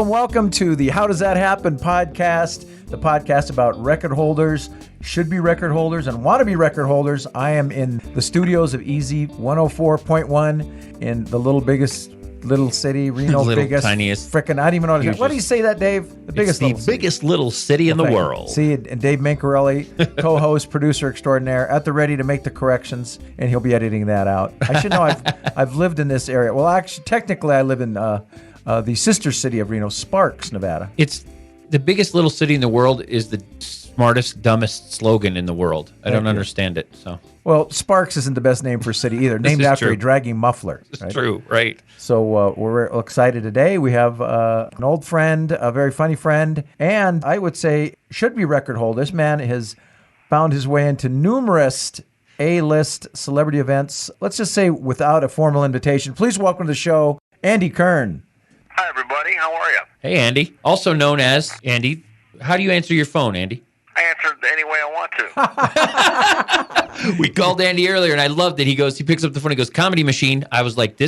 Welcome to the How Does That Happen podcast, the podcast about record holders, should-be record holders, and want-to-be record holders. I am in the studios of Easy 104.1 in the little city, Reno's biggest, tiniest, frickin', I don't even know what do you say that, Dave? The biggest little city in the world. See, and Dave Mincarelli, co-host, producer extraordinaire, at the ready to make the corrections, and he'll be editing that out. I should know I've lived in this area. Well, actually, technically, I live in the sister city of Reno, Sparks, Nevada. It's the biggest little city in the world is the smartest, dumbest slogan in the world. I don't understand it. So, well, Sparks isn't the best name for a city either. Named after a dragging muffler. It's true, right? So we're excited today. We have an old friend, a very funny friend, and I would say should be record holder. This man has found his way into numerous A-list celebrity events. Let's just say without a formal invitation. Please welcome to the show, Andy Kern. Hi, everybody. How are you? Hey, Andy. Also known as Andy. How do you answer your phone, Andy? I answered any way I want to. We called Andy earlier, and I loved it. He picks up the phone. He goes, "Comedy Machine." I was like,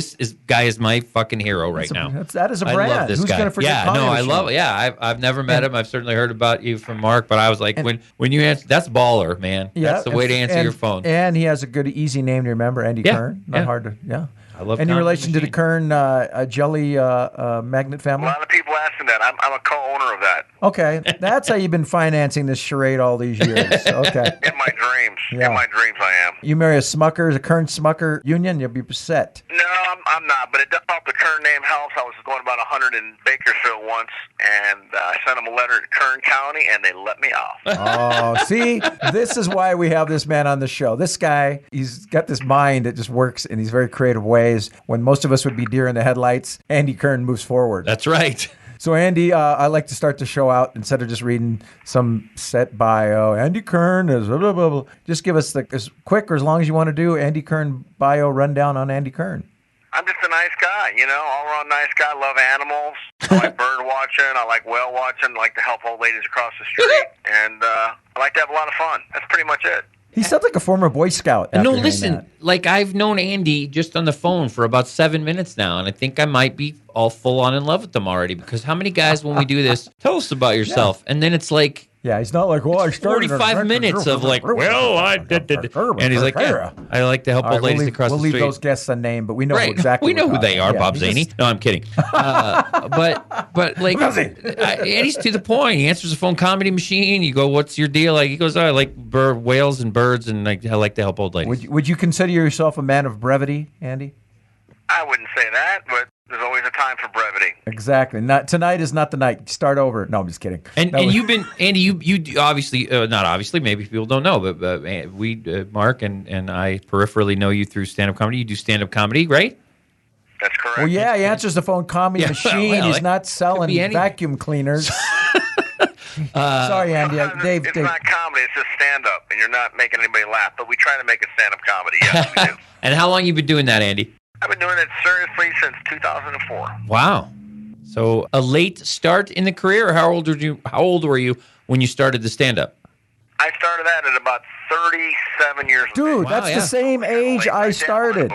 guy is my fucking hero right now. That is a brand. I love this Who's guy. Gonna forget Comedy I Machine? love it. Yeah, I've never met him. I've certainly heard about you from Mark, but I was like, when you answer, that's baller, man. Yeah, that's the way to answer your phone. And he has a good, easy name to remember, Andy Kern. Not hard to, I love Any Comedy relation to the Machine. Kern jelly magnet A family? lot of people asking that. I'm a co-owner of that. Okay, that's how you've been financing this charade all these years. Okay. In my dreams. Yeah. In my dreams, I am. You marry a Kern Smucker union, you'll be set. No, I'm not, but it does help. The Kern name helps. I was going about 100 in Bakersfield once, and I sent them a letter to Kern County, and they let me off. Oh, see, this is why we have this man on the show. This guy, he's got this mind that just works in these very creative ways. When most of us would be deer in the headlights, Andy Kern moves forward. That's right. So, Andy, I like to start the show out instead of just reading some set bio. Andy Kern is blah, blah, blah, blah. Just give us as quick or as long as you want to do Andy Kern bio rundown on Andy Kern. I'm just a nice guy, all-around nice guy. Love animals. I like bird watching. I like whale watching. I like to help old ladies across the street. And I like to have a lot of fun. That's pretty much it. He sounds like a former Boy Scout. No, listen, I've known Andy just on the phone for about 7 minutes now, and I think I might be all full on in love with him already, because how many guys, when we do this, tell us about yourself, and then it's like, yeah, he's not like, well, I started 45 minutes of like, well, I did. And he's like, yeah, I like to help old ladies across the street. We'll leave those guests unnamed, but we know exactly. We know who they are, Bob Zaney. No, I'm kidding. But like, Andy's to the point. He answers the phone, Comedy Machine. You go, what's your deal? Like, he goes, I like whales and birds, and I like to help old ladies. Would you consider yourself a man of brevity, Andy? I wouldn't say that, but there's always a time for brevity. Exactly. Tonight is not the night. Start over. No, I'm just kidding. And you've been, Andy, you obviously, not obviously, maybe people don't know, but we, Mark and I peripherally know you through stand-up comedy. You do stand-up comedy, right? That's correct. Well, yeah, he answers the phone, Comedy Machine. He's not selling vacuum cleaners. Sorry, Andy. Dave. It's not comedy. It's just stand-up, and you're not making anybody laugh. But we try to make it stand-up comedy. Yes, we do. And how long you been doing that, Andy? I've been doing it seriously since 2004. Wow. So a late start in the career, or how old were you when you started the stand-up? I started that at about 37 years old. Dude, that's the same age I started.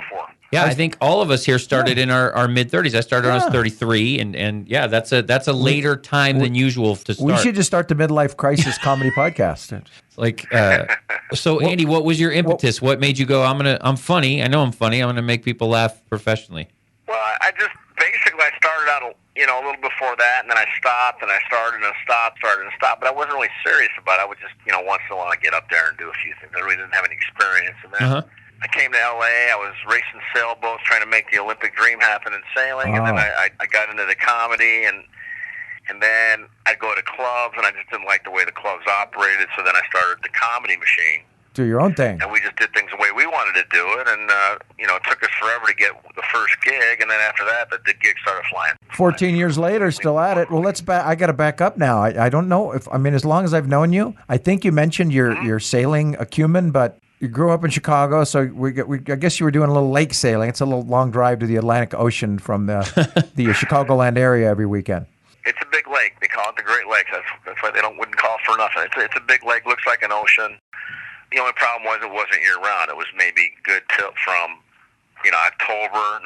Yeah, I think all of us here started in our mid-30s. I started when I was 33, and yeah, that's a later time than usual to start. We should just start the Midlife Crisis Comedy Podcast. Like, so Andy, what was your impetus? What made you go, I'm funny. I know I'm funny. I'm going to make people laugh professionally. Well, I just, basically, I started out, a little before that, and then I stopped, and I started and stopped, but I wasn't really serious about it. I would just, once in a while, I'd get up there and do a few things. I really didn't have any experience. And then I came to L.A., I was racing sailboats, trying to make the Olympic dream happen in sailing, and then I got into the comedy, and then I'd go to clubs, and I just didn't like the way the clubs operated, so then I started the Comedy Machine. Do your own thing. And we just did things the way we wanted to do it, and, it took us forever to get the first gig, and then after that, the gig started flying. 14 years later, still at it. Well, I got to back up now. I don't know as long as I've known you, I think you mentioned your sailing acumen, but you grew up in Chicago, so I guess you were doing a little lake sailing. It's a little long drive to the Atlantic Ocean from the Chicagoland area every weekend. It's a big lake. They call it the Great Lakes. That's why they wouldn't call it for nothing. It's a big lake. Looks like an ocean. The only problem was it wasn't year round. It was maybe good till from October.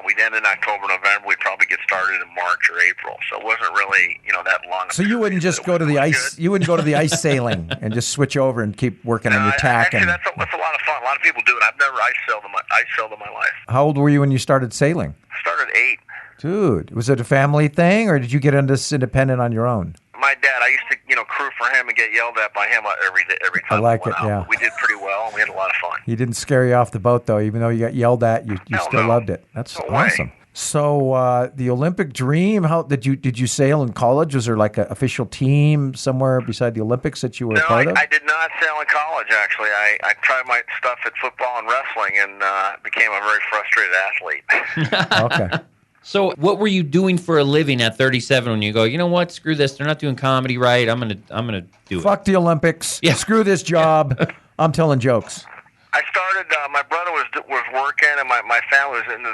We'd end in October, November. We'd probably get started in March or April. So it wasn't really that long. So you wouldn't just go to the ice. You wouldn't go to the ice sailing and just switch over and keep working on your tack. Actually, that's a lot of fun. A lot of people do it. I've never ice sailed in my life. How old were you when you started sailing? I started at 8. Dude, was it a family thing, or did you get into this independent on your own? My dad, I used to, crew for him and get yelled at by him every time. I like we it, went out. yeah. We did pretty well, and we had a lot of fun. He didn't scare you off the boat, though, even though you got yelled at. You still loved it. That's awesome. So the Olympic dream, how did you sail in college? Was there like an official team somewhere beside the Olympics that you were a part of? No, I did not sail in college, actually. I tried my stuff at football and wrestling and became a very frustrated athlete. Okay. So what were you doing for a living at 37 when you go, you know what, screw this, they're not doing comedy right, I'm gonna do it. Fuck the Olympics. Yeah. Screw this job. I'm telling jokes. I started, my brother was working, and my family was into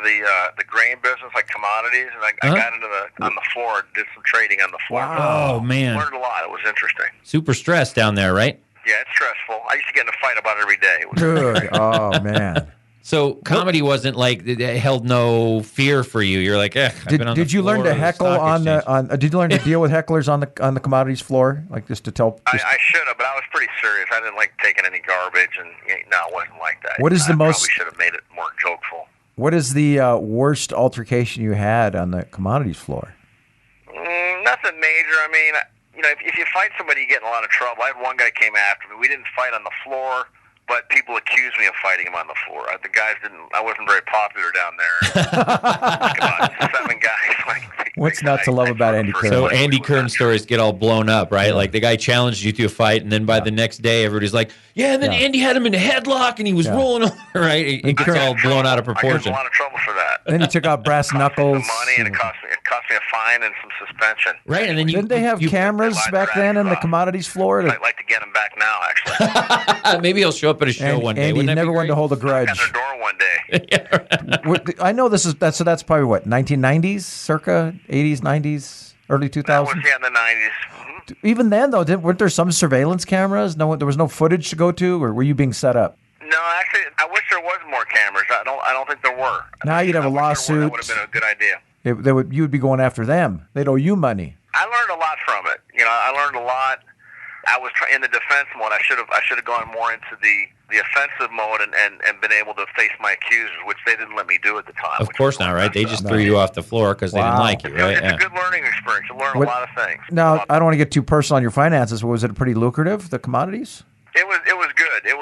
the grain business, like commodities, and I got into on the floor, did some trading on the floor. Wow. Oh, man. Learned a lot. It was interesting. Super stressed down there, right? Yeah, it's stressful. I used to get in a fight about it every day. It was Dude, oh, man. So comedy wasn't like, it held no fear for you. You're like, I've been on the Did you floor learn to of the heckle stock exchange. did you learn to deal with hecklers on the commodities floor? Like just to tell? I should have, but I was pretty serious. I didn't like taking any garbage, and no, it wasn't like that. What is the most? Probably should have made it more jokeful. What is the worst altercation you had on the commodities floor? Nothing major. I mean, if you fight somebody, you get in a lot of trouble. I had one guy came after me. We didn't fight on the floor, but people accused me of fighting him on the floor. The guys didn't. I wasn't very popular down there. Like about 7 guys. What's not to love about Andy Kern? So Andy Kern stories get all blown up, right? Yeah. Like the guy challenged you to a fight, and then by the next day, everybody's like, "Yeah." And then Andy had him in a headlock, and he was rolling over. Right? It gets all blown out of proportion. I got in a lot of trouble for that. Then he took out brass knuckles. Some money, and it cost me a fine and some suspension. Right, and then didn't they have cameras back then in the commodities floor? I'd like to get him back now, actually. Maybe he'll show up at a show one day. Andy never wanted to hold a grudge. Knock on their door one day. I know that's probably what, 1990s, circa 80s, 90s, early 2000s. That was in the 90s. Mm-hmm. Even then, though, weren't there some surveillance cameras? No, there was no footage to go to, or were you being set up? No, actually, I wish there was more cameras. I don't think there were. Now you'd have a lawsuit. That would have been a good idea. You would be going after them. They'd owe you money. I learned a lot from it. I learned a lot. I was in the defense mode. I should have gone more into the offensive mode and been able to face my accusers, which they didn't let me do at the time. Of course not, right? They just threw you off the floor because they didn't like you, right? It's a good learning experience. You learn a lot of things. Now, I don't want to get too personal on your finances, but was it pretty lucrative, the commodities? It was good. It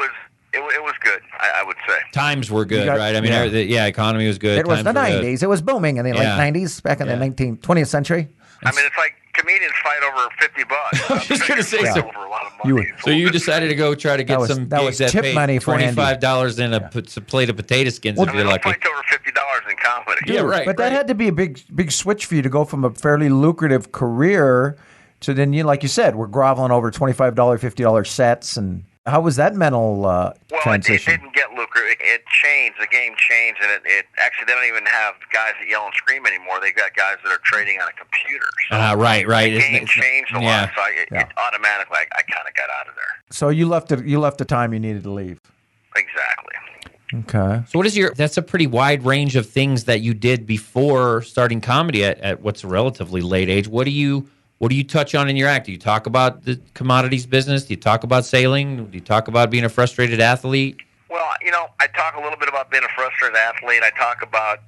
was good, I would say. Times were good, right? I mean, economy was good. It was the 90s. It was booming in the late 90s, back in the 20th century. I mean, it's like comedians fight over $50. I was just going to say, over a lot of money. So you decided to go try to get some gigs that tip paid money for $25 and a plate of potato skins if you're lucky. Fight over $50 in comedy. Yeah, right. But that had to be a big switch for you to go from a fairly lucrative career to then, like you said, we're groveling over $25, $50 sets. And how was that mental transition? It didn't get lucrative. It changed. The game changed, and it actually, they don't even have guys that yell and scream anymore. They got guys that are trading on a computer. So right. The game changed a lot, so it automatically, I kind of got out of there. So you left the time you needed to leave. Exactly. Okay. So what is that's a pretty wide range of things that you did before starting comedy at what's a relatively late age. What do you touch on in your act? Do you talk about the commodities business? Do you talk about sailing? Do you talk about being a frustrated athlete? Well, I talk a little bit about being a frustrated athlete. I talk about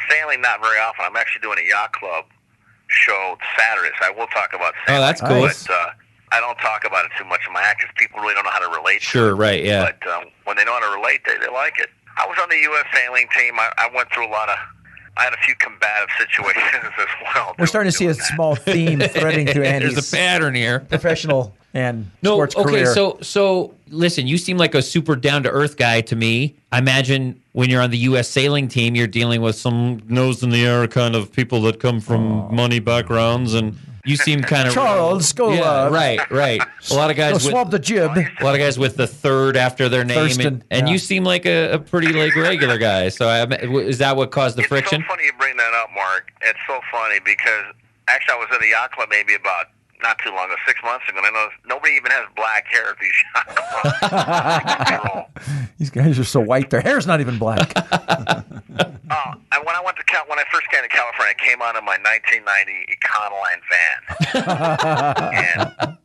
sailing not very often. I'm actually doing a yacht club show Saturday, so I will talk about sailing. Oh, that's cool. But I don't talk about it too much in my act because people really don't know how to relate to it. Sure, right, yeah. But when they know how to relate, they like it. I was on the U.S. sailing team. I went through I had a few combative situations as well. We're starting to see a small theme threading through Andy's There's a pattern here. Professional and sports career. Okay, so listen, you seem like a super down-to-earth guy to me. I imagine when you're on the U.S. sailing team, you're dealing with some nose-in-the-air kind of people that come from money backgrounds, and you seem kind of... Charles, go... Yeah, right. A lot of guys with... swab the jib. A lot of guys with the third after their name, Thurston, and you seem like a pretty regular guy. So is that what caused the friction? It's so funny you bring that up, Mark. It's so funny because Actually, I was at a yacht club maybe about not too long ago, 6 months ago, and I know nobody even has black hair at these yacht clubs. These guys are so white. Their hair's not even black. And when I first came to California, I came out in my 1990 Econoline van, and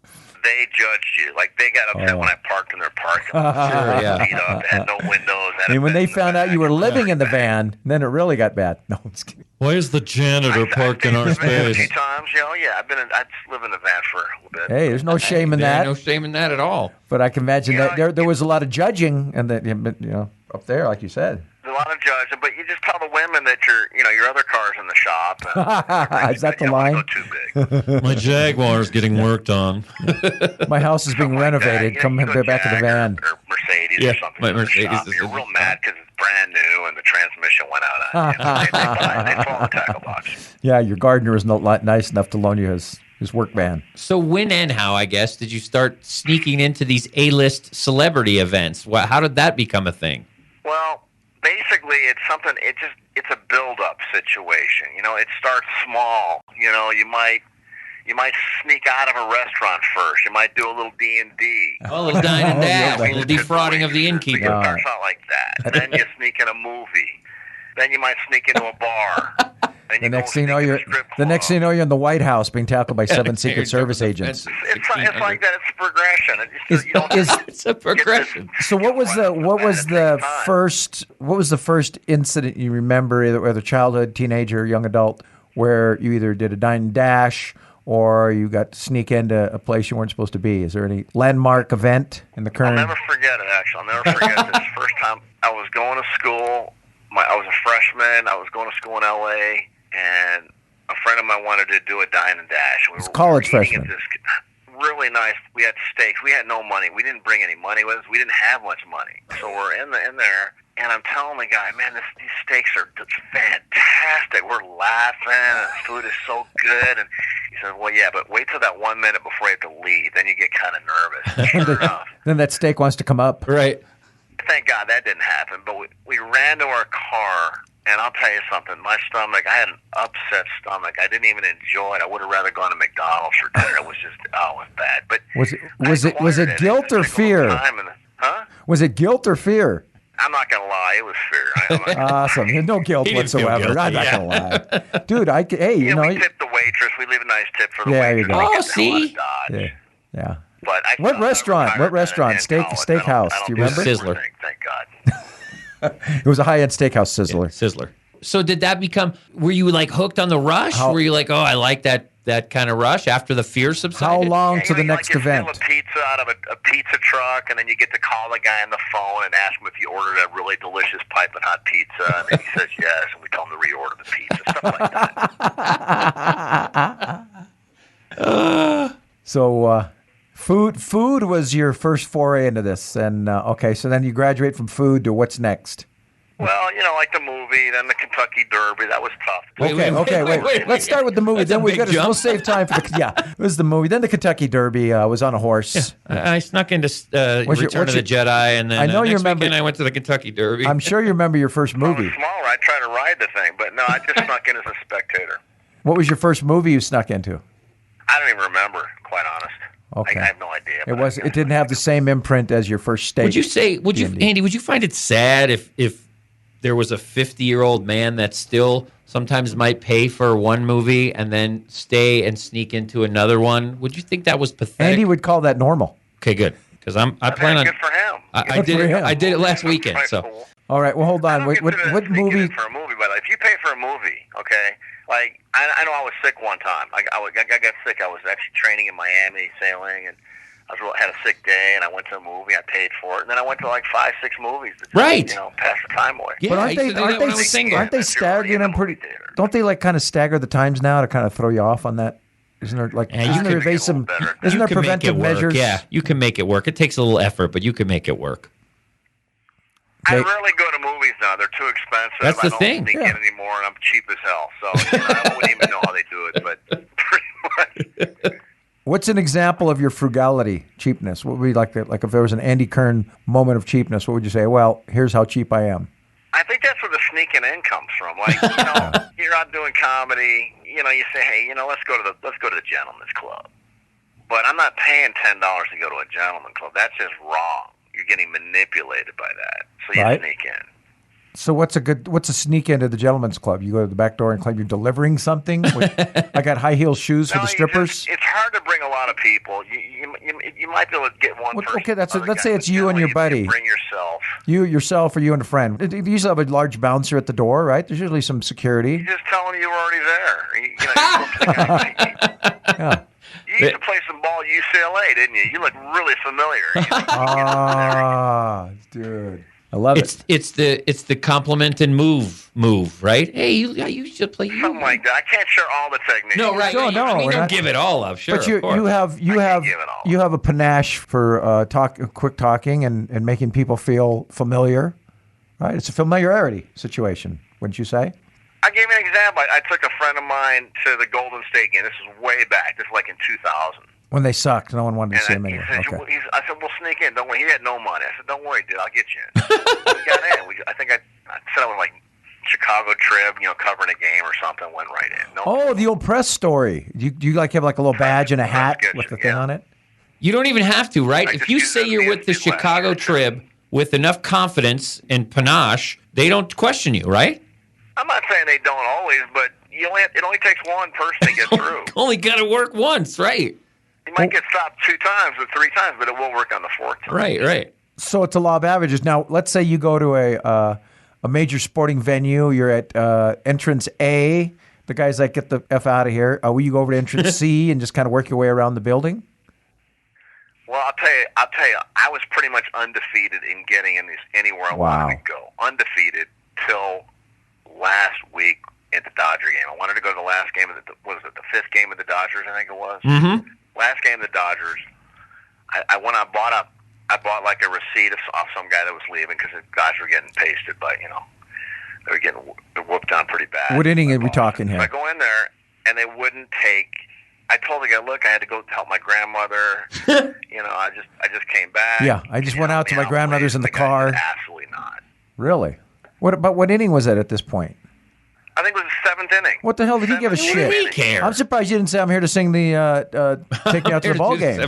they judged you. Like, they got upset when I parked in their parking lot. Sure, yeah. Beat up, had no windows. And when they found out you were living in the van, then it really got bad. No, I'm just kidding. Why is the janitor parked in our I've been in a few space? times, I live in the van for a little bit. Hey, there's no shame in that. No shame in that at all. But I can imagine that there was a lot of judging, and that up there, like you said. There's a lot of judging, but you just tell the women that your other car's in the shop. Is that the line? Go too big. My Jaguar's getting worked on. My house is being renovated. That. Come back to the van. Or Mercedes Yeah, or something. my in the Mercedes shop. is You're in the real mad because it's brand new and the transmission went out on you. They throw in the tackle box. Yeah, your gardener is not nice enough to loan you his work van. So when and how, I guess, did you start sneaking into these A-list celebrity events? How did that become a thing? Well, basically, it's something. It's a build-up situation. It starts small. You might sneak out of a restaurant first. You might do a little D&D. Oh, a little dine and dash, a little defrauding of the innkeeper. It starts out like that. Then you sneak in a movie. Then you might sneak into a bar. The next thing you know, you're in the White House being tackled by 7 Secret Service agents. It's like that. It's progression. It's a progression. So what was the first incident you remember, whether childhood, teenager, or young adult, where you either did a dine and dash or you got to sneak into a place you weren't supposed to be? Is there any landmark event in the current? I'll never forget it, actually. I'll never forget this. First time I was going to school. I was a freshman. I was going to school in L.A., and a friend of mine wanted to do a dine and dash. It's college freshman. Really nice. We had steaks. We had no money. We didn't bring any money with us. We didn't have much money. So we're in there, and I'm telling the guy, man, these steaks are fantastic. We're laughing, and the food is so good. And he said, well, yeah, but wait till that 1 minute before you have to leave. Then you get kind of nervous. Sure enough. Then that steak wants to come up. Right. Thank God that didn't happen. But we ran to our car. And I'll tell you something, my stomach, I had an upset stomach. I didn't even enjoy it. I would have rather gone to McDonald's for dinner. It was just, it was bad. But was it guilt or fear? Was it guilt or fear? I'm not going to lie. It was fear. Awesome. No guilt whatsoever. I'm not going to lie. Dude, we tip the waitress. We leave a nice tip for the waitress. Oh, see? Yeah. But What restaurant? Steakhouse. Do you remember? Sizzler. Thank God. It was a high-end steakhouse sizzler. Yeah, Sizzler. So did that become, were you like hooked on the rush? Were you like, oh, I like that kind of rush after the fear subsided? How long to the next event? You steal a pizza out of a pizza truck, and then you get to call the guy on the phone and ask him if you ordered a really delicious piping hot pizza, and then he says yes, and we tell him to reorder the pizza, stuff like that. So food was your first foray into this, and okay, so then you graduate from food to what's next? Well, like the movie, then the Kentucky Derby. That was tough. Wait. Let's start with the movie. Then we'll save time for it was the movie. Then the Kentucky Derby was on a horse. Yeah. I snuck into Return of the Jedi, and then I know you remember. Weekend I went to the Kentucky Derby. I'm sure you remember your first movie. I was smaller. I tried to ride the thing, but no, I just snuck in as a spectator. What was your first movie you snuck into? I don't even remember, quite honest. Okay. I have no idea. It didn't have the same imprint as your first steak. Andy, would you find it sad if there was a 50-year-old man that still sometimes might pay for one movie and then stay and sneak into another one? Would you think that was pathetic? Andy would call that normal. Okay, good. Because I plan on. Good for him. I did it last weekend. So. Cool. All right. Well, hold on. What movie? For a movie, but if you pay for a movie, okay. Like I know I was sick one time. I got sick. I was actually training in Miami sailing, and had a sick day, and I went to a movie. I paid for it, and then I went to like 5-6 movies to just, pass the time away. Yeah, but aren't they staggering them pretty? Don't they like kind of stagger the times now to kind of throw you off on that? Isn't there preventive measures? Yeah, you can make it work. It takes a little effort, but you can make it work. I rarely go to movies now. They're too expensive. That's the thing. I don't sneak in anymore, and I'm cheap as hell. So I wouldn't even know how they do it, but pretty much. What's an example of your frugality, cheapness? What would be like if there was an Andy Kern moment of cheapness, what would you say? Well, here's how cheap I am. I think that's where the sneaking in comes from. Like, you're out doing comedy, you say, hey, let's go to the gentleman's club. But I'm not paying $10 to go to a gentleman's club. That's just wrong. You're getting manipulated by that. So you sneak in. So what's a sneak into the gentleman's club? You go to the back door and claim you're delivering something? I got high heel shoes for the strippers. It's hard to bring a lot of people. You might be able to get one person. Okay, let's say it's you and your buddy. You bring yourself. You yourself or you and a friend. You usually have a large bouncer at the door, right? There's usually some security. You just tell them you were already there. Yeah. You used to play some ball at UCLA, didn't you? You look really familiar. Dude. I love it. It's the compliment and move, right? Hey, you should play. Something like that. I can't share all the techniques. No, right? No, you don't give it all up, sure. But you have a panache for quick talking and making people feel familiar, right? It's a familiarity situation, wouldn't you say? I gave you an example. I took a friend of mine to the Golden State game. This is way back. This is like in 2000. When they sucked, no one wanted to see him anyway. I said, we'll sneak in. Don't worry. He had no money. I said, don't worry, dude. I'll get you in. We got in. I think I said I was like Chicago Trib, covering a game or something. Went right in. The old press story. Do you like have like a little badge and a hat with the thing on it? You don't even have to, right? If you say you're with the Chicago Trib with enough confidence and panache, they don't question you, right? I'm not saying they don't always, but it only takes one person to get through. Only got to work once, right? You might get stopped 2 times or 3 times, but it will work on the 4th time. Right. So it's a law of averages. Now, let's say you go to a major sporting venue. You're at entrance A. The guy's like, get the F out of here. Will you go over to entrance C and just kind of work your way around the building? Well, I'll tell you, I was pretty much undefeated in getting in anywhere I wanted to go. Undefeated till last week at the Dodger game. I wanted to go to the last game of the 5th game of the Dodgers, I think it was. Mm-hmm. Last game of the Dodgers, I went. I bought like a receipt off some guy that was leaving because the guys were getting pasted, but they were getting whooped on pretty bad. What inning are we talking here? So I go in there and they wouldn't take. I told the guy, look, I had to go help my grandmother. I just came back. Yeah, I just went out to my grandmother's in the car. Absolutely not. Really? What inning was it at this point? I think it was the 7th inning. What the hell did he give a shit? He care. I'm surprised you didn't say I'm here to sing the take me out to the ball game.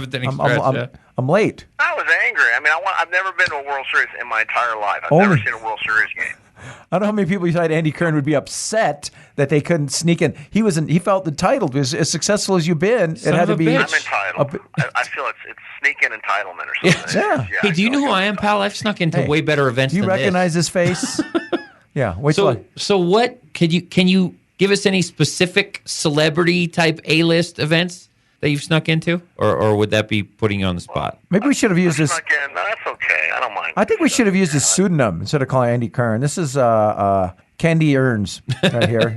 I'm late. I was angry. I mean, I've never been to a World Series in my entire life. I've never seen a World Series game. I don't know how many people thought Andy Kern would be upset that they couldn't sneak in. He felt entitled. As successful as you've been, it had to be. I'm entitled. I feel it's sneaking entitlement or something. Yeah. Hey, do you know who I am, pal? I've snuck into way better events than this. Do you recognize his face? Yeah. So what can you give us any specific celebrity type A-list events that you've snuck into, or would that be putting you on the spot? Maybe we should have used this. No, that's okay. I don't mind. I think we should have used his pseudonym instead of calling Andy Kern. This is Candy Earns right here.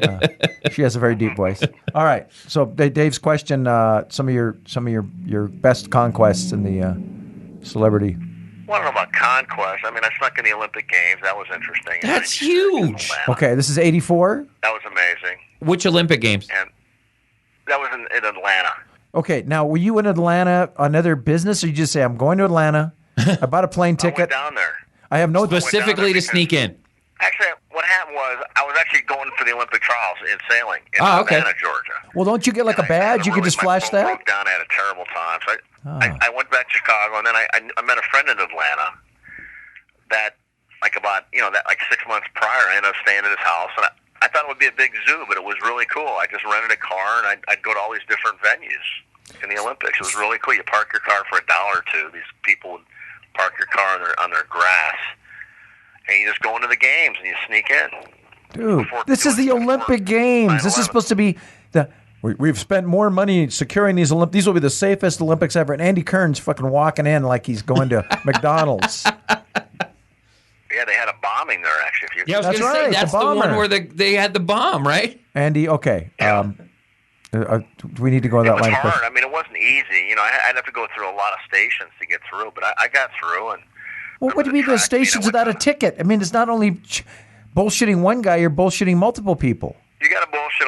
She has a very deep voice. All right. So Dave's question: some of your best conquests in the celebrity. I don't know about conquest. I mean, I snuck in the Olympic Games. That was interesting. That's huge. Okay, this is 84? That was amazing. Which Olympic Games? And that was in Atlanta. Okay, now, were you in Atlanta on other business, or you just say, I'm going to Atlanta, I bought a plane ticket. I went down there. I have no... Specifically to sneak in. Actually, what happened was I was actually going for the Olympic trials in sailing in Savannah, Georgia. Well, don't you get like a badge? You can just flash that? I broke down. I had a terrible time. So I went back to Chicago, and then I met a friend in Atlanta that, like 6 months prior, I ended up staying at his house. And I thought it would be a big zoo, but it was really cool. I just rented a car, and I'd go to all these different venues in the Olympics. It was really cool. You park your car for $1 or $2. These people would park your car on their grass, and you just go into the games and you sneak in. Dude, this is the Olympic Games. This is supposed to be the... We've spent more money securing these Olympics. These will be the safest Olympics ever. And Andy Kern's fucking walking in like he's going to McDonald's. Yeah, they had a bombing there, actually. Yeah, I was going to say, that's the one where they had the bomb, right? Andy, okay. Yeah. Do we need to go to that line? It was hard. I mean, it wasn't easy. I'd have to go through a lot of stations to get through, but I got through. And well, what do you mean those stations without a ticket? I mean, it's not only bullshitting one guy, you're bullshitting multiple people. You got to bullshit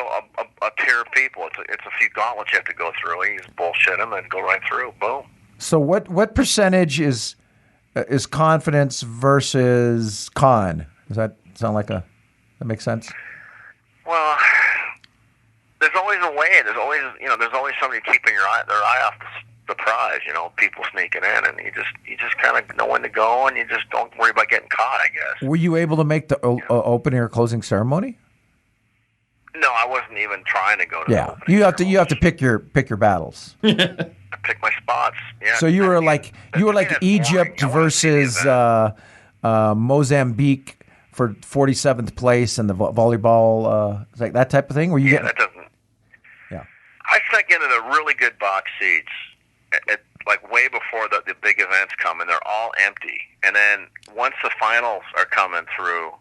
a tier of people. It's a few gauntlets you have to go through. You just bullshit them and go right through. Boom. So what percentage is confidence versus con? Does that sound like that makes sense? Well, there's always a way. There's always somebody keeping their eye off the prize. People sneaking in, and you just kind of know when to go, and you just don't worry about getting caught, I guess. Were you able to make the opening or closing ceremony? No, I wasn't even trying to go to. Yeah, you have to pick your battles. I pick my spots. Yeah. So you were like Egypt versus Mozambique for 47th place in the volleyball, like that type of thing. Were you getting? That doesn't. Yeah. I snuck into the really good box seats, like way before the big events come, and they're all empty. And then once the finals are coming through,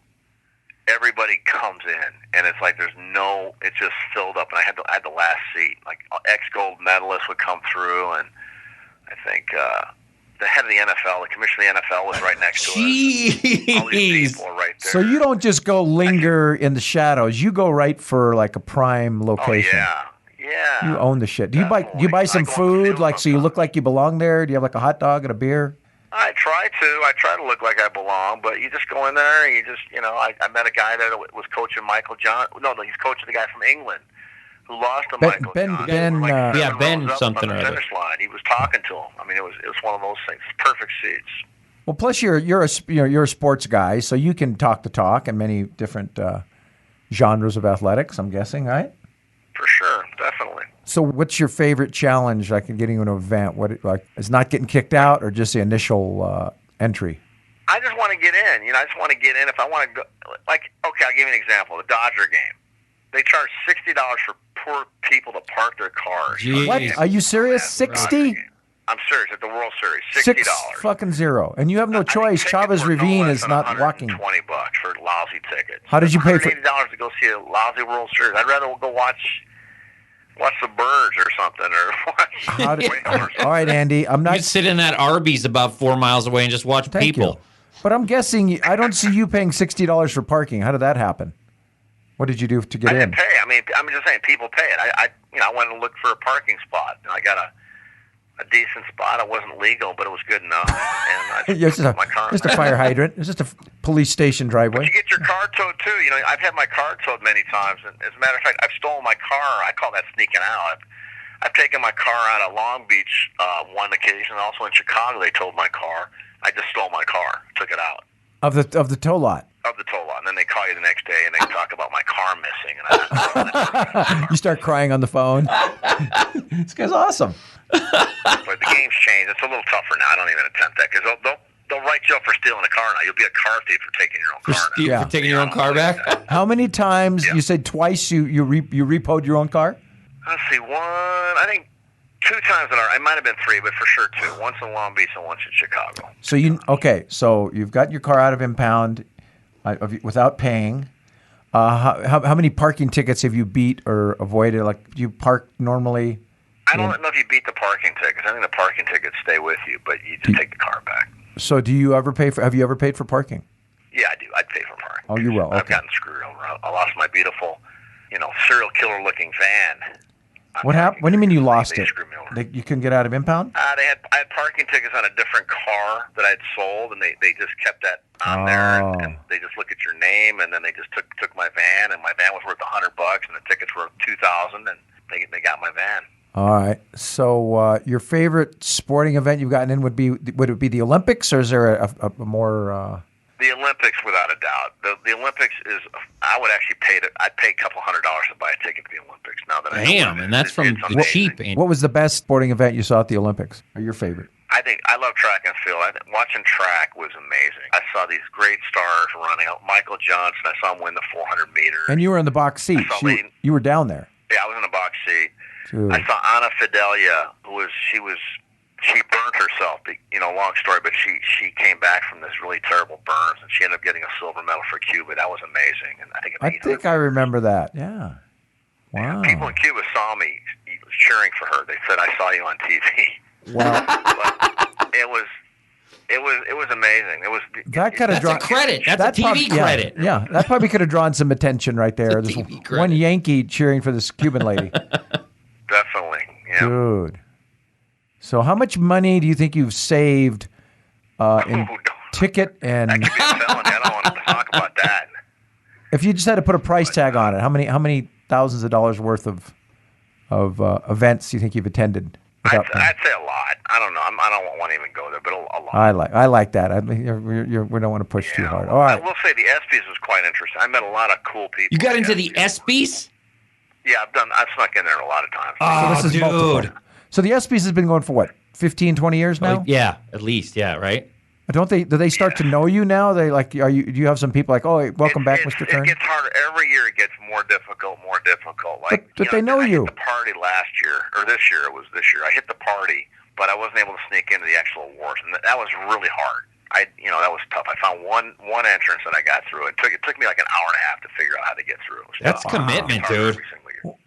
everybody comes in, and it's like it's just filled up. And I had the last seat. Like ex-gold medalists would come through, and I think the head of the NFL, the commissioner of the NFL, was right next to us. All these people are right there. So you don't just go linger in the shadows. You go right for like a prime location. Oh, yeah. You own the shit. Do you buy some food, like so you look like you belong there? Do you have like a hot dog and a beer? I try to look like I belong, but you just go in there and you just, I met a guy there that was coaching Michael John. No, he's coaching the guy from England who lost to Michael John. Ben something or other. Finish line. He was talking to him. I mean, it was one of those things. Perfect seats. Well, plus you're a sports guy, so you can talk the talk in many different genres of athletics. I'm guessing, right? For sure, definitely. So, what's your favorite challenge, like in getting into an event? What is not getting kicked out, or just the initial entry? I just want to get in. I just want to get in. If I want to go, okay, I'll give you an example. The Dodger game. They charge $60 for poor people to park their cars. Jeez. What? Are you serious? 60? I'm serious. At the World Series, $60. $60. And you have no choice. Chavez Ravine is not walking. $20 for lousy tickets. How did you pay for $80 to go see a lousy World Series? I'd rather go watch the birds or something, or watch. All right, Andy. I'm not. You sit in that Arby's about 4 miles away and just watch people. You. But I'm guessing I don't see you paying $60 for parking. How did that happen? What did you do to get in? I didn't pay. I mean, I'm just saying people pay it. I went and looked for a parking spot. I got a decent spot. It wasn't legal, but it was good enough. And I just put my car. Just a fire hydrant. It's just a police station driveway. But you get your car towed too. I've had my car towed many times. And as a matter of fact, I've stolen my car. I call that sneaking out. I've taken my car out of Long Beach one occasion. Also in Chicago, they towed my car. I just stole my car, took it out of the tow lot. Of the tow lot, and then they call you the next day and they talk about my car missing. And you start crying on the phone. This guy's awesome. But the game's changed. It's a little tougher now. I don't even attempt that because they'll write you up for stealing a car now. You'll be a car thief for taking your own car now. For taking your own car back? How many times? Yeah. You said twice you repoed your own car? Let's see. I think 2 times it might have been 3, but for sure 2. Once in Long Beach and once in Chicago. So you've got your car out of impound without paying. How many parking tickets have you beat or avoided? Like, do you park normally? I don't know if you beat the parking tickets. I think the parking tickets stay with you, but you just take the car back. So do you ever have you ever paid for parking? Yeah, I do. I'd pay for parking. Oh, you will? Okay. I've gotten screwed over. I lost my beautiful, serial killer looking van. What happened? What do you mean you lost it? You couldn't get out of impound? I had parking tickets on a different car that I'd sold, and they just kept that on there, and they just look at your name, and then they just took my van, and my van was worth $100, and the tickets were $2,000, and they got my van. All right. So your favorite sporting event you've gotten in would it be the Olympics, or is there a more? The Olympics, without a doubt. The Olympics is. I would actually I'd pay a couple $100 to buy a ticket to the Olympics. Now that and that's from the cheap. What was the best sporting event you saw at the Olympics? Or your favorite? I love track and field. Watching track was amazing. I saw these great stars running. Michael Johnson. I saw him win the 400 meters. And you were in the box seat. You were down there. Yeah, I was in the box seat. Dude. I saw Ana Fidelia, she burnt herself. Long story, but she came back from this really terrible burns, and she ended up getting a silver medal for Cuba. That was amazing. And I think I remember that. Yeah. Wow. Yeah, people in Cuba saw me cheering for her. They said, "I saw you on TV." Wow. But it was amazing. It was that could have drawn credit. That's a TV credit. Yeah, that probably could have drawn some attention right there. There's one Yankee cheering for this Cuban lady. Definitely. Yeah. Dude. So how much money do you think you've saved in ticket and... That could be a felony. I don't want to talk about that. If you just had to put a price tag on it, how many thousands of dollars worth of events do you think you've attended? I'd say a lot. I don't know. I don't want to even go there, but a lot. I like that. We don't want to push too hard. All right. I will say the ESPYs was quite interesting. I met a lot of cool people. You got into the ESPYs? Yeah, I've snuck in there a lot of times. Oh, so this is multiple. So the ESPYs has been going for what, 15, 20 years now? Yeah, at least. Yeah, right. Do they start to know you now? Do you have some people like, oh, welcome back, Mr. Kern? It gets harder every year. It gets more difficult. Like, but they know you. I hit the party last year, or this year. It was this year. I hit the party, but I wasn't able to sneak into the actual awards, and that was really hard. That was tough. I found one entrance that I got through. It took me like an hour and a half to figure out how to get through. That's commitment, dude.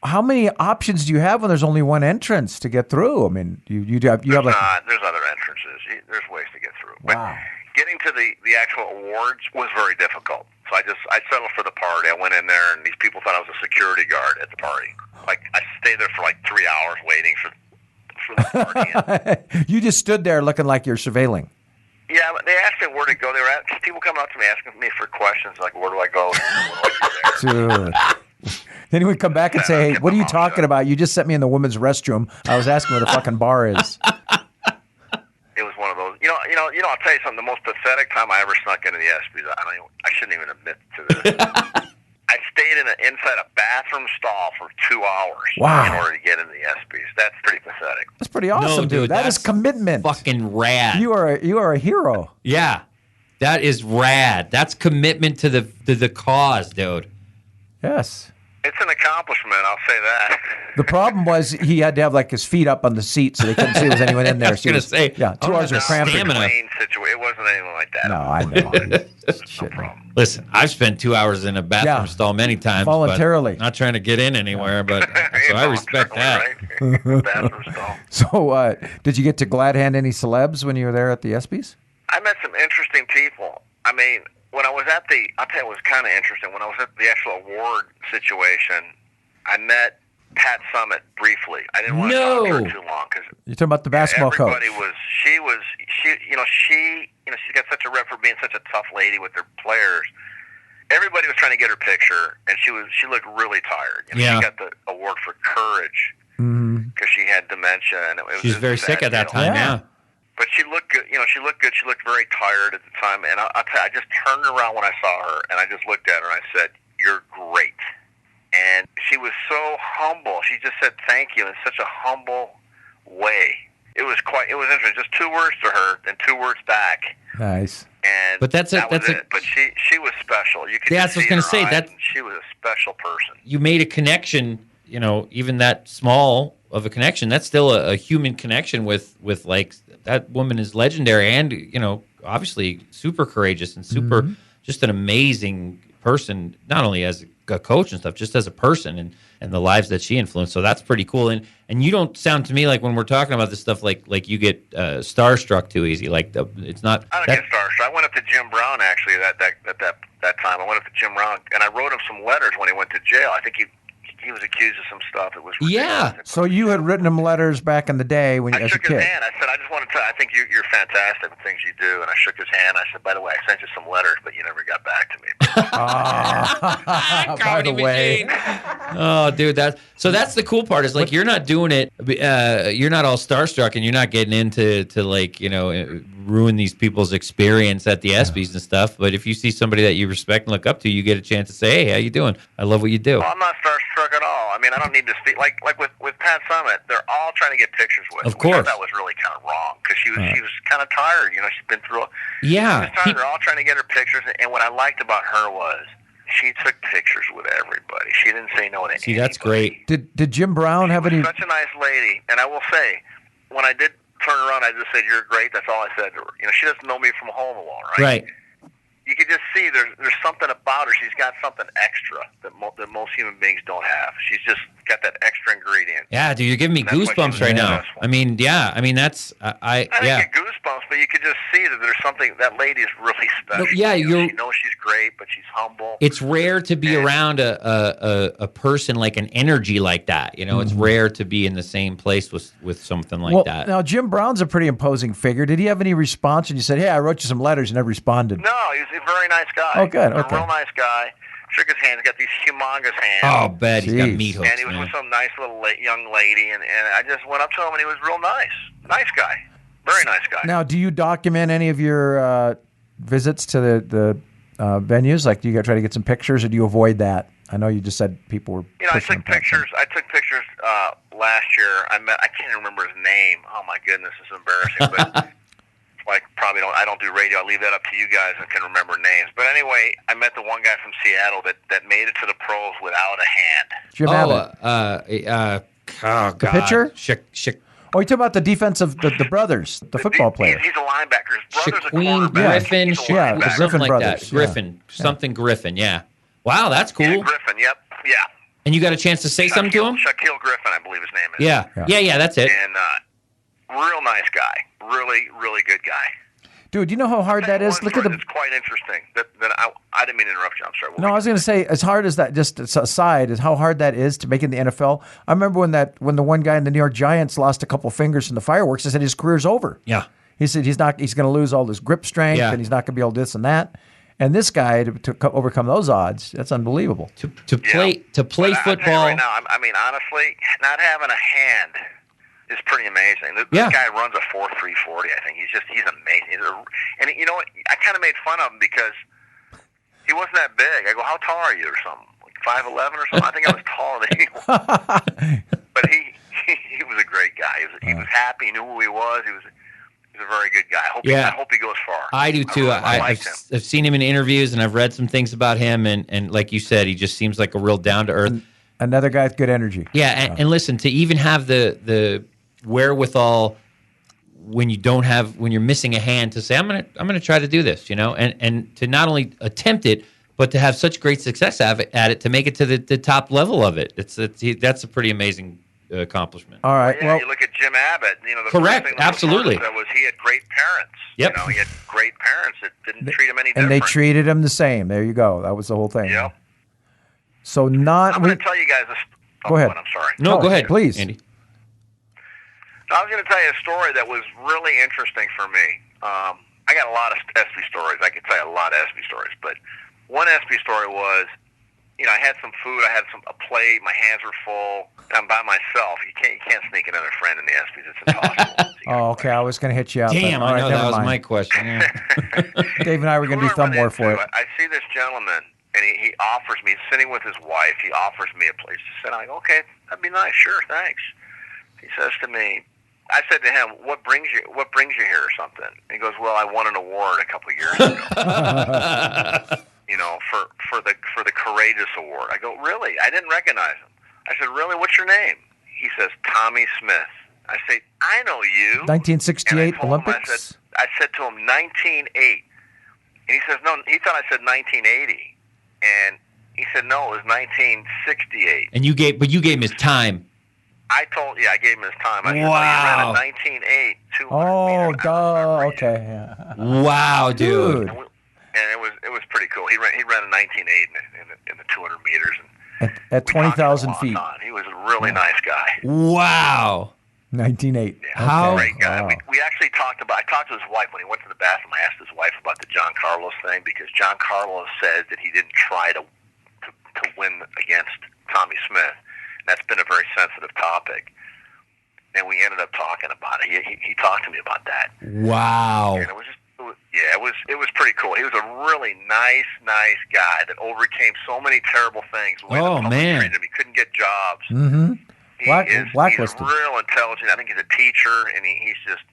How many options do you have when there's only one entrance to get through? I mean, you have like there's other entrances. There's ways to get through. Wow. But getting to the actual awards was very difficult. So I settled for the party. I went in there, and these people thought I was a security guard at the party. Like, I stayed there for like 3 hours waiting for the party. You just stood there looking like you're surveilling. Yeah, they asked me where to go. They were people coming up to me asking me for questions like, where do I go? Dude. Then he would come back and say, hey, what are you talking about? You just sent me in the women's restroom. I was asking where the fucking bar is. It was one of those. I'll tell you something. The most pathetic time I ever snuck into the ESPYs, I shouldn't even admit to this. I stayed inside a bathroom stall for 2 hours in order to get into the ESPYs. That's pretty pathetic. That's pretty awesome, No, dude. That is commitment. Fucking rad. You are a hero. Yeah, that is rad. That's commitment to the cause, dude. Yes. It's an accomplishment, I'll say that. The problem was he had to have like his feet up on the seat so they couldn't see there was anyone in there. I was going to say, 2 hours of cramping. It wasn't anything like that. No, I know. No problem. Listen, I've spent 2 hours in a bathroom stall many times. Voluntarily. But not trying to get in anywhere, but so I respect that. Right? Bathroom stall. So did you get to glad hand any celebs when you were there at the ESPYs? I met some interesting people. I mean, when I was I'll tell you, it was kind of interesting. When I was at the actual award situation, I met Pat Summitt briefly. I didn't want to talk to her too long because you're talking about the basketball coach. She's got such a rep for being such a tough lady with her players. Everybody was trying to get her picture, and she looked really tired. She got the award for courage because she had dementia, and she was very sick at that time. Yeah. But she looked good. She looked good. She looked very tired at the time. And I'll tell you, I just turned around when I saw her, and I just looked at her, and I said, "You're great." And she was so humble. She just said thank you in such a humble way. It was interesting. Just 2 words to her, and 2 words back. Nice. And but that's it. But she was special. You could that's what I was going to say. That she was a special person. You made a connection. Even that small of a connection, that's still a human connection with like that woman is legendary and obviously super courageous and super just an amazing person, not only as a coach and stuff, just as a person and the lives that she influenced. So that's pretty cool. And you don't sound to me like when we're talking about this stuff like you get starstruck too easy. Like it's not. I don't get starstruck. I went up to Jim Brown actually at that time. I went up to Jim Brown and I wrote him some letters when he went to jail. I think he was accused of some stuff. It was ridiculous. Yeah. So you had written him letters back in the day as a kid. I shook his hand. I said, I just want to tell you, I think you're fantastic with things you do. And I shook his hand. I said, by the way, I sent you some letters, but you never got back to me. By the way. Oh, dude, that's the cool part is like you're not doing it. You're not all starstruck, and you're not getting into like ruin these people's experience at the ESPYs and stuff. But if you see somebody that you respect and look up to, you get a chance to say, "Hey, how you doing? I love what you do." Well, I'm not starstruck at all. I mean, I don't need to speak like with Pat Summitt. They're all trying to get pictures with. Of course, that was really kind of wrong because she was kind of tired. She's been through. Yeah, they're all trying to get her pictures, and what I liked about her was she took pictures with everybody. She didn't say no to anybody. That's great. Did Jim Brown have any? Such a nice lady, and I will say, when I did turn around, I just said, "You're great." That's all I said to her. She doesn't know me from home alone, right? Right. You can just see there's something about her. She's got something extra that most human beings don't have. She's just got that extra ingredient. Yeah, dude, you're giving me goosebumps right now. I mean, that's I didn't get goosebumps, but you could just see that there's something. That lady is really special. Yeah, she knows she's great, but she's humble. It's rare to be around a person like an energy like that. It's rare to be in the same place with something like that. Now Jim Brown's a pretty imposing figure. Did he have any response when you said, "Hey, I wrote you some letters," and never responded? No, he's a very nice guy. Oh, good. He's a real nice guy. shook his hand. He's got these humongous hands. Oh, bet he's got Jeez. meat hooks, And he was man. with some nice little young lady, and I just went up to him, and he was real nice. Nice guy. Very nice guy. Now, do you document any of your visits to the venues? Like, do you try to get some pictures, or do you avoid that? I know you just said people were. I took pictures. Last year. I can't remember his name. Oh my goodness, it's embarrassing. But I don't do radio. I leave that up to you guys and can remember names. But anyway, I met the one guy from Seattle that made it to the pros without a hand. Jim Abbott. Oh God. The pitcher? Oh, you talking about the defensive, the brothers, the football player. He's a linebacker. His brother's a Shaquem cornerback. Griffin, He's a yeah, linebacker. the something Griffin like brothers, that. Griffin, something Griffin. Yeah. Wow, that's cool. Yeah, Griffin. Yep. Yeah. And you got a chance to say something to him? Shaquille Griffin, I believe his name is. Yeah, that's it. And real nice guy. Really, really good guy. Dude, you know how hard that is? Look at the. It's quite interesting. That I didn't mean to interrupt you. I'm sorry. No, I was going to say, as hard as that, just aside, is how hard that is to make it in the NFL. I remember when the one guy in the New York Giants lost a couple fingers in the fireworks. I said his career's over. Yeah. He said he's going to lose all his grip strength, and he's not going to be able to this and that. And this guy to overcome those odds, that's unbelievable. To play football. Right now, I mean, honestly, not having a hand is pretty amazing. This guy runs a 4.3 40. I think he's amazing. And you know what? I kind of made fun of him because he wasn't that big. I go, how tall are you, or something? Like 5'11" or something. I think I was taller than he was. But he was a great guy. He was happy. He knew who he was. He was a very good guy. I hope he goes far. I do too. I've seen him in interviews, and I've read some things about him. And like you said, he just seems like a real down to earth. Another guy with good energy. Yeah, and listen, to even have the wherewithal when you're missing a hand to say I'm gonna try to do this, and to not only attempt it, but to have such great success at it, to make it to the top level of it. That's a pretty amazing accomplishment. All right. Well, you look at Jim Abbott. The correct. First thing Absolutely. That was he had great parents. Yep. He had great parents that didn't treat him any different. And they treated him the same. There you go. That was the whole thing. Yep. So I'm going to tell you guys this. Go ahead. I'm sorry. No, go ahead, please, Andy. I was going to tell you a story that was really interesting for me. I got a lot of Espy stories. I could tell you a lot of Espy stories, but one Espy story was, I had some food. I had a plate. My hands were full. I'm by myself. You can't sneak another friend in the Espys. It's impossible. Oh, okay. I was going to hit you up. Damn, all right, I know that was my question. Yeah. Dave and I were going to do thumb war for it. I see this gentleman, and he offers me, sitting with his wife, he offers me a place to sit. I go, okay, that'd be nice. Sure, thanks. He says to me, I said to him, what brings you here or something? He goes, well, I won an award a couple of years ago. For the Courageous Award. I go, really? I didn't recognize him. I said, really? What's your name? He says, Tommy Smith. I say, I know you. 1968 Olympics? I said to him, 1908. And he says, no, he thought I said 1980. And he said, no, it was 1968. And you gave him his time. I gave him his time. I said, wow. He ran a 1908 200 Oh, meters. duh. Okay. Yeah. Wow, dude. And it was pretty cool. He ran a 19.8 in the 200 meters. And at 20,000 feet. He was a really nice guy. Wow. 19.8. Yeah, How? Great guy. Wow. We actually talked to his wife when he went to the bathroom. I asked his wife about the John Carlos thing because John Carlos said that he didn't try to win against Tommy Smith. And that's been a very sensitive topic. And we ended up talking about it. He talked to me about that. Wow. And it was pretty cool. He was a really nice guy that overcame so many terrible things. Oh, man. He couldn't get jobs. Mm-hmm. Blacklisted. He's real intelligent. I think he's a teacher, and he's just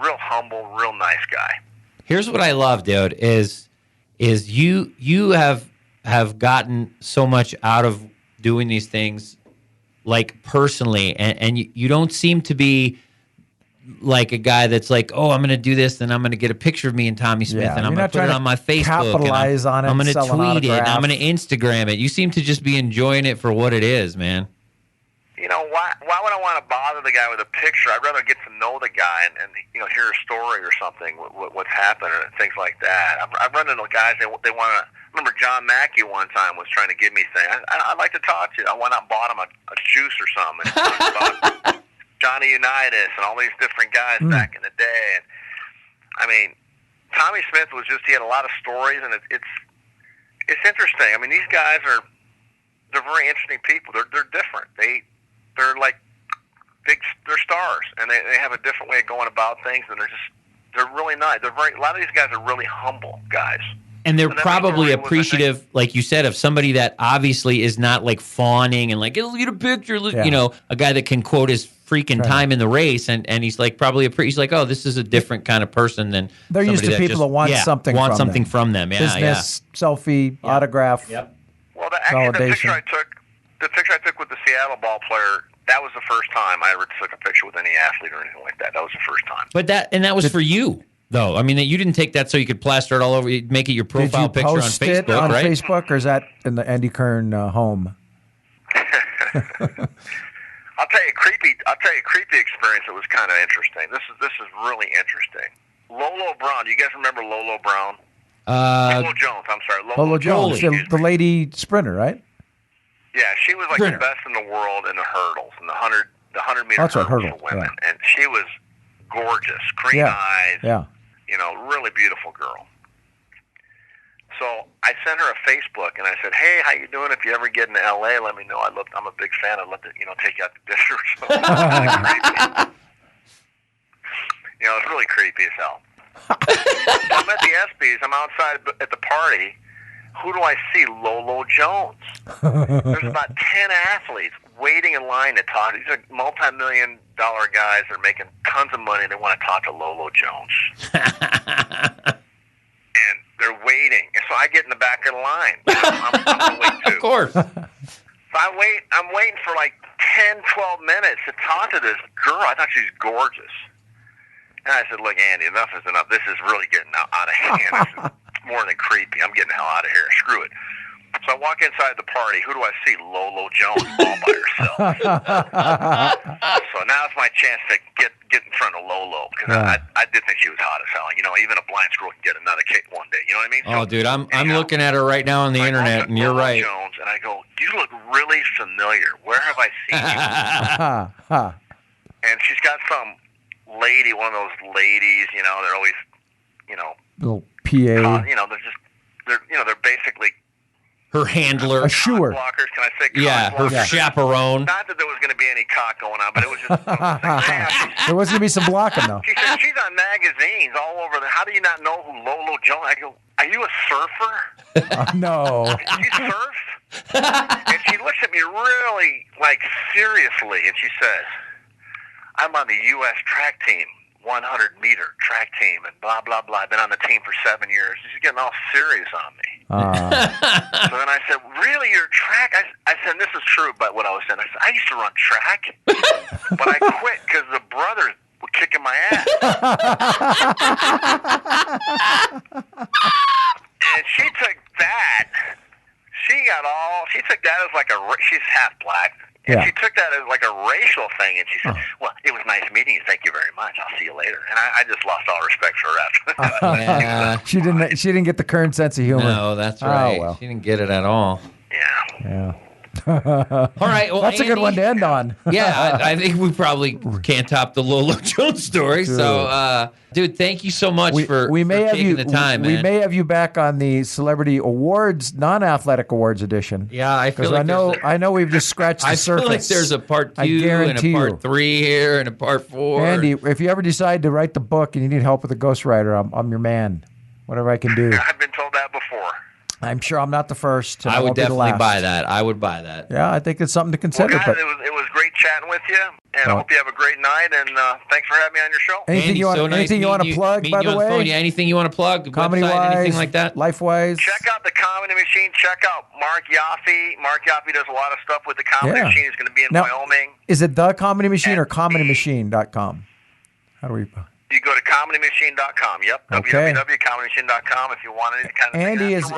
real humble, real nice guy. Here's what I love, dude, is you have gotten so much out of doing these things, like personally, and you don't seem to be like a guy that's like, oh, I'm going to do this, then I'm going to get a picture of me and Tommy Smith, and I'm going to put it on my Facebook, capitalize on it, I'm going to sell an tweet it, and I'm autograph. going to Instagram it. You seem to just be enjoying it for what it is, man. Why would I want to bother the guy with a picture? I'd rather get to know the guy and hear a story or something, what's happened and things like that. I've run into guys, they want to. I remember John Mackey one time was trying to give me things. I'd like to talk to you. I went out and bought him a juice or something. And Johnny Unitas and all these different guys back in the day. And I mean, Tommy Smith was he had a lot of stories, and it's interesting. I mean, these guys they're very interesting people. They're different. They're like they're stars, and they have a different way of going about things, and they're really nice. A lot of these guys are really humble guys. And they're probably appreciative, like you said, of somebody that obviously is not like fawning and like, get a picture, you know, a guy that can quote his freaking time in the race, and he's like probably he's like, oh, this is a different kind of person than they're used to people that want something from them. Business, selfie, autograph. Yep. Well, actually, the picture I took with the Seattle ball player, that was the first time I ever took a picture with any athlete or anything like that. That was the first time. But that was for you. Though, I mean, you didn't take that so you could plaster it all over, make it your profile picture on Facebook, Did you post it on right? Facebook, or is that in the Andy Kern home? I'll tell you a creepy experience that was kind of interesting. This is really interesting. Lolo Brown. Do you guys remember Lolo Brown? Lolo Jones. I'm sorry, Lolo Jones, the lady sprinter, right? Yeah, she was like the best in the world in the hurdles, in the 100 meter hurdles for women, and she was gorgeous, green eyes. Yeah. You know, really beautiful girl. So I sent her a Facebook, and I said, "Hey, how you doing? If you ever get into LA, let me know. I'm a big fan. I'd love to, take you out to dinner or something." It's really creepy as hell. So I'm at the Espys. I'm outside at the party. Who do I see? Lolo Jones. There's about 10 athletes waiting in line to talk. These are multi-million-dollar guys. They're making tons of money. They want to talk to Lolo Jones. And they're waiting. And so I get in the back of the line. I'm going to wait too. Of course. So I'm waiting for like 10, 12 minutes to talk to this girl. I thought she was gorgeous. And I said, look, Andy, enough is enough. This is really getting out of hand. This is more than creepy. I'm getting the hell out of here. Screw it. So I walk inside the party. Who do I see? Lolo Jones all by herself. So now it's my chance to get in front of Lolo, because I did think she was hot as hell. Even a blind squirrel can get another kick one day. You know what I mean? Oh, dude, I'm looking at her right now on the internet, and you're Lolo right. Jones, and I go, you look really familiar. Where have I seen you? And she's got some lady, one of those ladies. They're always, little PA. They're basically her handler, a shoer. Blockers. Can I say? Her chaperone. Not that there was going to be any cock going on, but it was just. There was going to be some blocking though. She said she's on magazines all over. How do you not know who Lolo Jones? I go, are you a surfer? No. You surf? And she looks at me really seriously, and she says, "I'm on the U.S. track team. 100-meter track team, and blah, blah, blah. I've been on the team for 7 years." She's getting all serious on me. So then I said, really, you're track? I said, this is true, but what I was saying, I said, I used to run track, but I quit because the brothers were kicking my ass. And she took that. She took that as she's half black. And she took that as a racial thing, and she said, well, it was nice meeting you. Thank you very much. I'll see you later. And I just lost all respect for her after that. She didn't get the current sense of humor. No, that's right. Well. She didn't get it at all. Yeah. All right. Well, that's Andy, a good one to end on. Yeah, I think we probably can't top the Lolo Jones story. True. So, dude, thank you so much for taking the time, man. We may have you back on the Celebrity Awards, non-athletic awards edition. Yeah, I feel like I know we've just scratched the surface. I feel like there's a part 2 and a part 3 here and a part 4. Andy, if you ever decide to write the book and you need help with a ghostwriter, I'm your man. Whatever I can do. I've been told that before. I'm sure I'm not the first. I would definitely buy that. I would buy that. Yeah, I think it's something to consider. Well, guys, it was great chatting with you, and I hope you have a great night, and thanks for having me on your show. Anything you want to plug, by the way? Yeah, anything you want to plug? Comedy-wise, anything like that? Life-wise? Check out the Comedy Machine. Check out Mark Yaffe. Mark Yaffe does a lot of stuff with the Comedy Machine. He's going to be in Wyoming. Is it The Comedy Machine or ComedyMachine.com? How do we... You go to ComedyMachine.com. Yep. Okay. www.ComedyMachine.com if you want any kind of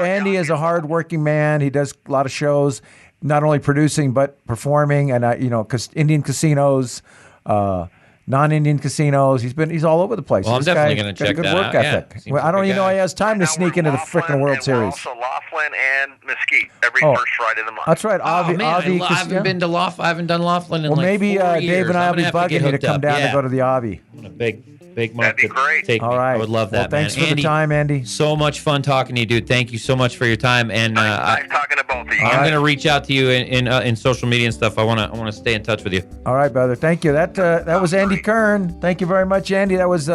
Andy is a hard-working man. He does a lot of shows, not only producing but performing, and Indian casinos, non-Indian casinos. He's all over the place. Well, I'm definitely going to check that out. Ethic. Yeah, I don't even know he has time to sneak into the freaking World Series. Also Laughlin and Mesquite every first Friday of the month. That's right. I haven't done Laughlin in maybe 4 Dave years. and I will be bugging you to come down and go to the Avi. I'm a big Big Mark. That'd be great. Take me. All right. I would love that, well, thanks man. for the time, Andy. So much fun talking to you, dude. Thank you so much for your time. And Nice talking to both of you. I'm going to reach out to you in social media and stuff. I want to stay in touch with you. All right, brother. Thank you. That was Andy Kern. Thank you very much, Andy. That was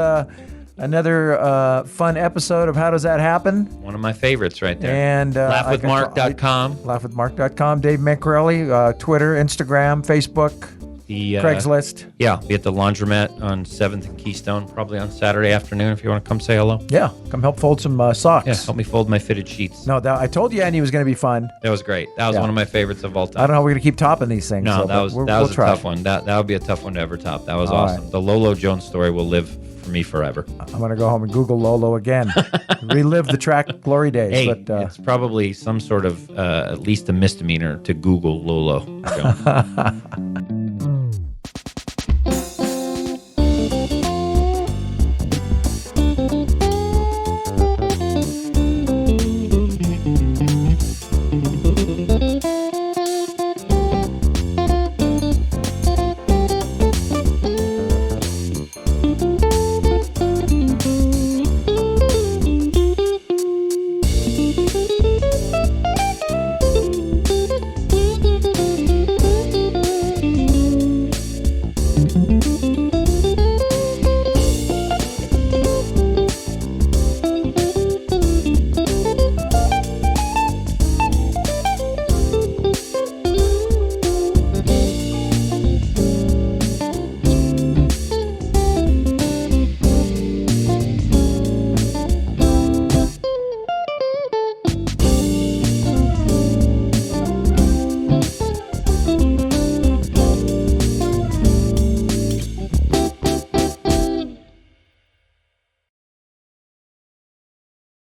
another fun episode of How Does That Happen? One of my favorites right there. And laughwithmark.com. Laughwithmark.com. Dave Mancarelli, Twitter, Instagram, Facebook, Craigslist. Yeah, be at the laundromat on 7th and Keystone, probably on Saturday afternoon if you want to come say hello. Yeah, come help fold some socks. Yeah, help me fold my fitted sheets. No, I told you Andy was going to be fun. That was great. That was one of my favorites of all time. I don't know how we're going to keep topping these things. No, so, that was we'll a try. tough one. That would be a tough one to ever top. That was All awesome. right. The Lolo Jones story will live for me forever. I'm going to go home and Google Lolo again. Relive the track glory days. Hey, but, it's probably some sort of at least a misdemeanor to Google Lolo Jones.